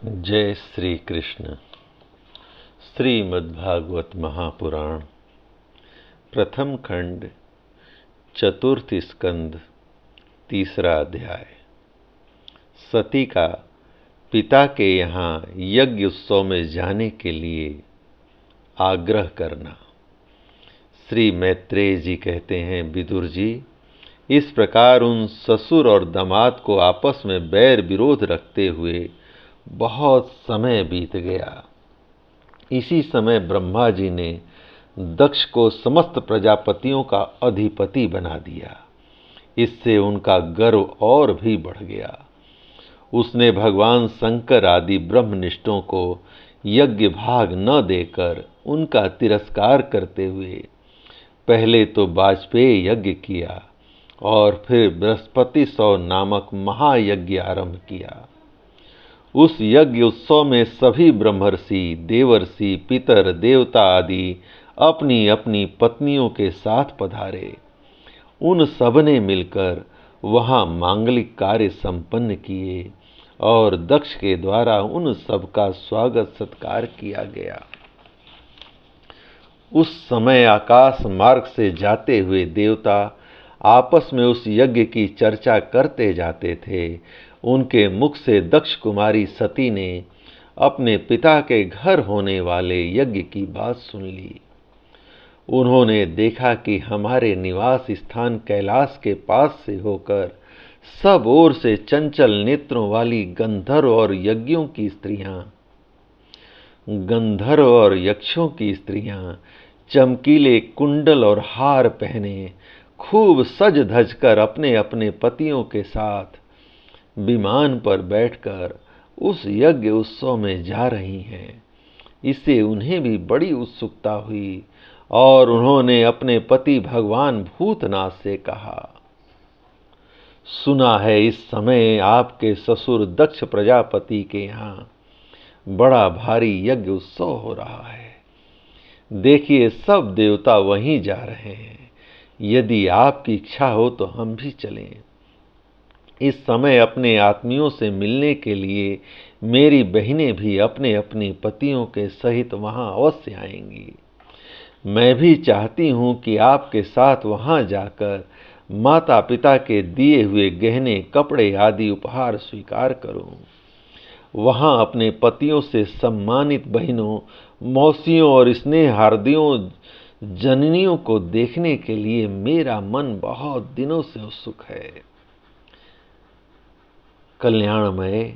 जय श्री कृष्ण। श्रीमद्भागवत महापुराण प्रथम खंड चतुर्थ स्कंद तीसरा अध्याय। सती का पिता के यहाँ यज्ञ उत्सव में जाने के लिए आग्रह करना। श्री मैत्रेय जी कहते हैं, विदुर जी, इस प्रकार उन ससुर और दामाद को आपस में बैर विरोध रखते हुए बहुत समय बीत गया। इसी समय ब्रह्मा जी ने दक्ष को समस्त प्रजापतियों का अधिपति बना दिया। इससे उनका गर्व और भी बढ़ गया। उसने भगवान शंकर आदि ब्रह्मनिष्ठों को यज्ञ भाग न देकर उनका तिरस्कार करते हुए पहले तो वाजपेय यज्ञ किया और फिर बृहस्पति सौ नामक महायज्ञ आरंभ किया। उस यज्ञ उत्सव में सभी ब्रह्मर्षि, देवर्षि, पितर, देवता आदि अपनी अपनी पत्नियों के साथ पधारे। उन सब ने मिलकर वहां मांगलिक कार्य संपन्न किए और दक्ष के द्वारा उन सब का स्वागत सत्कार किया गया। उस समय आकाश मार्ग से जाते हुए देवता आपस में उस यज्ञ की चर्चा करते जाते थे। उनके मुख से दक्ष कुमारी सती ने अपने पिता के घर होने वाले यज्ञ की बात सुन ली। उन्होंने देखा कि हमारे निवास स्थान कैलाश के पास से होकर सब ओर से चंचल नेत्रों वाली गंधर्व और यक्षों की स्त्रियां चमकीले कुंडल और हार पहने खूब सज धज कर अपने अपने पतियों के साथ विमान पर बैठकर उस यज्ञ उत्सव में जा रही हैं। इससे उन्हें भी बड़ी उत्सुकता हुई और उन्होंने अपने पति भगवान भूतनाथ से कहा, सुना है इस समय आपके ससुर दक्ष प्रजापति के यहाँ बड़ा भारी यज्ञ उत्सव हो रहा है। देखिए, सब देवता वहीं जा रहे हैं। यदि आपकी इच्छा हो तो हम भी चलें। इस समय अपने आत्मियों से मिलने के लिए मेरी बहनें भी अपने अपने पतियों के सहित वहां अवश्य आएंगी। मैं भी चाहती हूं कि आपके साथ वहां जाकर माता पिता के दिए हुए गहने, कपड़े आदि उपहार स्वीकार करूं। वहां अपने पतियों से सम्मानित बहनों, मौसियों और स्नेहार्दियों, जननियों को देखने के लिए मेरा मन बहुत दिनों से उत्सुक है। कल्याणमय,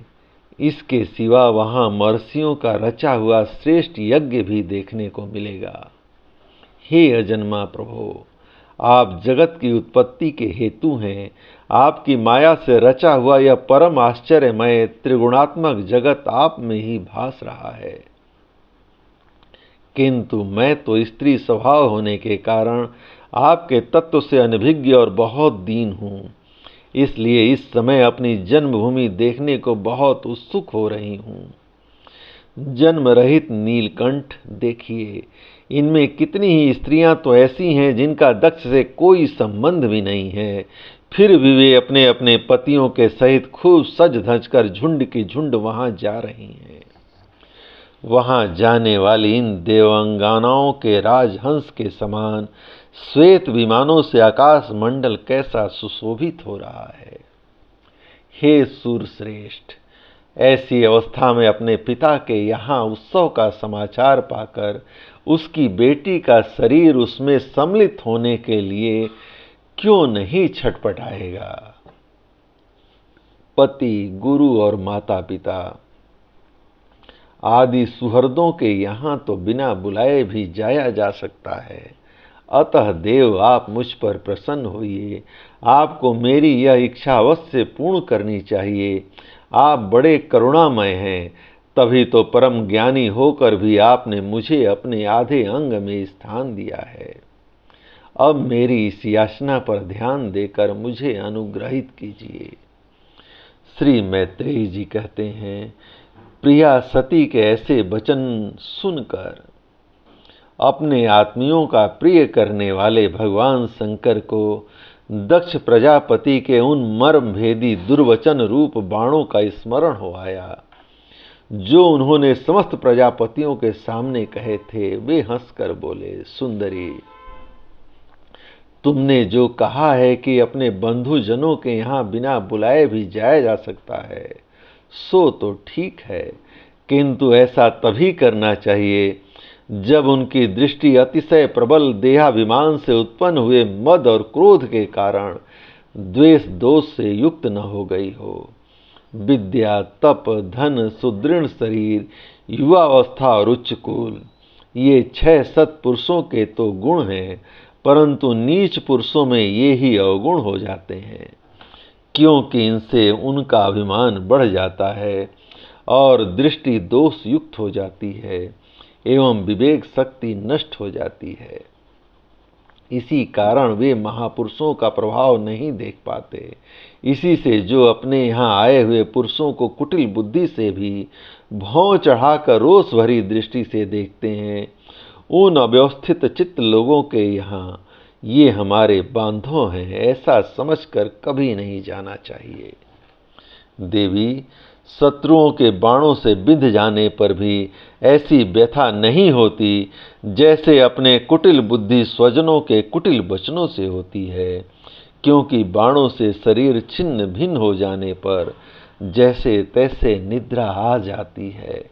इसके सिवा वहां महर्षियों का रचा हुआ श्रेष्ठ यज्ञ भी देखने को मिलेगा। हे अजन्मा प्रभो, आप जगत की उत्पत्ति के हेतु हैं। आपकी माया से रचा हुआ यह परम आश्चर्यमय त्रिगुणात्मक जगत आप में ही भास रहा है। किंतु मैं तो स्त्री स्वभाव होने के कारण आपके तत्व से अनभिज्ञ और बहुत दीन हूं। इसलिए इस समय अपनी जन्मभूमि देखने को बहुत उत्सुक हो रही हूं। जन्म रहित नीलकंठ देखिए, इनमें कितनी ही स्त्रियां तो ऐसी हैं जिनका दक्ष से कोई संबंध भी नहीं है, फिर भी वे अपने अपने पतियों के सहित खूब सज धज कर झुंड की झुंड वहां जा रही हैं। वहां जाने वाली इन देवांगनाओं के राजहंस के समान श्वेत विमानों से आकाश मंडल कैसा सुशोभित हो रहा है। हे सूरश्रेष्ठ, ऐसी अवस्था में अपने पिता के यहाँ उत्सव का समाचार पाकर उसकी बेटी का शरीर उसमें सम्मिलित होने के लिए क्यों नहीं छटपटाएगा। पति, गुरु और माता पिता आदि सुहृदों के यहाँ तो बिना बुलाए भी जाया जा सकता है। अतः देव, आप मुझ पर प्रसन्न होइए। आपको मेरी यह इच्छा अवश्य पूर्ण करनी चाहिए। आप बड़े करुणामय हैं, तभी तो परम ज्ञानी होकर भी आपने मुझे अपने आधे अंग में स्थान दिया है। अब मेरी इस याचना पर ध्यान देकर मुझे अनुग्रहित कीजिए। श्री मैत्रेय जी कहते हैं, प्रिया सती के ऐसे वचन सुनकर अपने आत्मियों का प्रिय करने वाले भगवान शंकर को दक्ष प्रजापति के उन मर्म भेदी दुर्वचन रूप बाणों का स्मरण हो आया। जो उन्होंने समस्त प्रजापतियों के सामने कहे थे, वे हंसकर बोले, सुंदरी, तुमने जो कहा है कि अपने बंधुजनों के यहाँ बिना बुलाए भी जाया जा सकता है, सो तो ठीक है, किंतु ऐसा तभी करना चाहिए जब उनकी दृष्टि अतिशय प्रबल देहाभिमान से उत्पन्न हुए मद और क्रोध के कारण द्वेष दोष से युक्त न हो गई हो। विद्या, तप, धन, सुदृढ़ शरीर, युवावस्था और उच्च कुल, ये 6 सत्पुरुषों के तो गुण हैं, परंतु नीच पुरुषों में ये ही अवगुण हो जाते हैं, क्योंकि इनसे उनका अभिमान बढ़ जाता है और दृष्टि दोष युक्त हो जाती है एवं विवेक शक्ति नष्ट हो जाती है। इसी कारण वे महापुरुषों का प्रभाव नहीं देख पाते। इसी से जो अपने यहाँ आए हुए पुरुषों को कुटिल बुद्धि से भी भौं चढ़ाकर रोष भरी दृष्टि से देखते हैं, उन अव्यवस्थित चित्त लोगों के यहाँ ये हमारे बांधव हैं, ऐसा समझकर कभी नहीं जाना चाहिए। देवी, शत्रुओं के बाणों से बिंध जाने पर भी ऐसी व्यथा नहीं होती जैसे अपने कुटिल बुद्धि स्वजनों के कुटिल वचनों से होती है, क्योंकि बाणों से शरीर छिन्न भिन्न हो जाने पर जैसे तैसे निद्रा आ जाती है,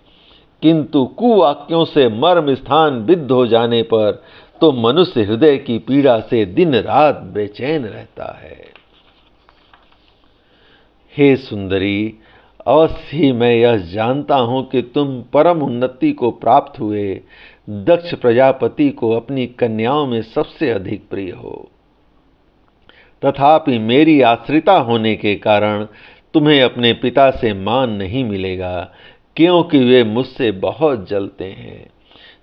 किंतु कुवाक्यों से मर्म स्थान विद्ध हो जाने पर तो मनुष्य हृदय की पीड़ा से दिन रात बेचैन रहता है। हे सुंदरी, अवश्य ही मैं यह जानता हूं कि तुम परम उन्नति को प्राप्त हुए दक्ष प्रजापति को अपनी कन्याओं में सबसे अधिक प्रिय हो। तथापि मेरी आश्रिता होने के कारण तुम्हें अपने पिता से मान नहीं मिलेगा, क्योंकि वे मुझसे बहुत जलते हैं।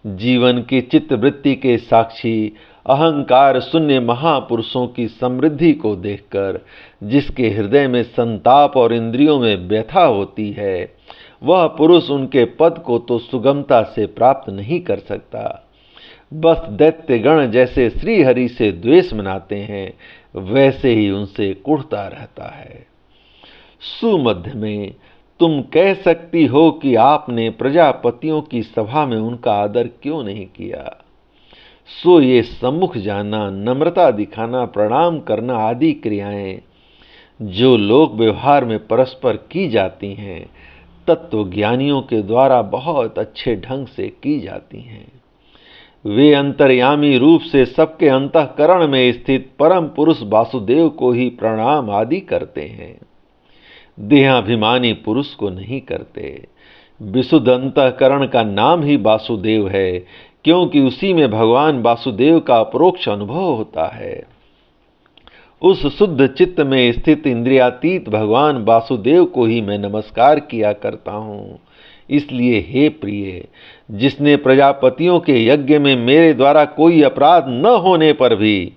जीवन की चित्तवृत्ति के साक्षी अहंकार शून्य महापुरुषों की समृद्धि को देखकर जिसके हृदय में संताप और इंद्रियों में व्यथा होती है, वह पुरुष उनके पद को तो सुगमता से प्राप्त नहीं कर सकता। बस दैत्यगण जैसे श्रीहरि से द्वेष मनाते हैं, वैसे ही उनसे कुढ़ता रहता है। सुमध्य में तुम कह सकती हो कि आपने प्रजापतियों की सभा में उनका आदर क्यों नहीं किया। सो ये सम्मुख जाना, नम्रता दिखाना, प्रणाम करना आदि क्रियाएं जो लोक व्यवहार में परस्पर की जाती हैं, तत्वज्ञानियों के द्वारा बहुत अच्छे ढंग से की जाती हैं। वे अंतर्यामी रूप से सबके अंतःकरण में स्थित परम पुरुष वासुदेव को ही प्रणाम आदि करते हैं, देहाभिमानी पुरुष को नहीं करते। विशुद्ध अंतःकरण का नाम ही वासुदेव है, क्योंकि उसी में भगवान वासुदेव का अपरोक्ष अनुभव होता है। उस शुद्ध चित्त में स्थित इंद्रियातीत भगवान वासुदेव को ही मैं नमस्कार किया करता हूँ। इसलिए हे प्रिय, जिसने प्रजापतियों के यज्ञ में मेरे द्वारा कोई अपराध न होने पर भी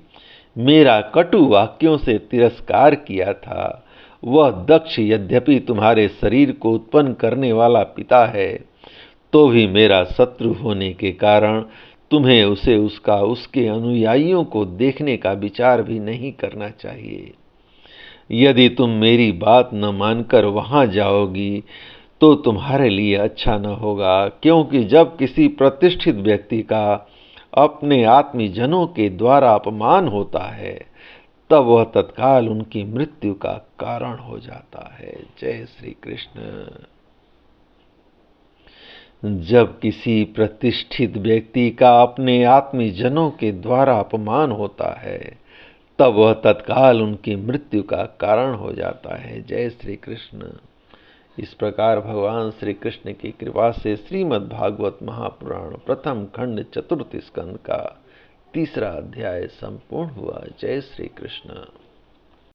मेरा कटु वाक्यों से तिरस्कार किया था, वह दक्ष यद्यपि तुम्हारे शरीर को उत्पन्न करने वाला पिता है, तो भी मेरा शत्रु होने के कारण तुम्हें उसे उसके अनुयायियों को देखने का विचार भी नहीं करना चाहिए। यदि तुम मेरी बात न मानकर वहां जाओगी तो तुम्हारे लिए अच्छा न होगा, क्योंकि जब किसी प्रतिष्ठित व्यक्ति का अपने आत्मीजनों के द्वारा अपमान होता है, तब वह तत्काल उनकी मृत्यु का कारण हो जाता है। जय श्री कृष्ण। जब किसी प्रतिष्ठित व्यक्ति का अपने आत्मीजनों के द्वारा अपमान होता है, तब वह तत्काल उनकी मृत्यु का कारण हो जाता है। जय श्री कृष्ण। इस प्रकार भगवान श्री कृष्ण की कृपा से श्रीमद् भागवत महापुराण प्रथम खंड चतुर्थ स्कंद का 3रा अध्याय संपूर्ण हुआ। जय श्री कृष्ण।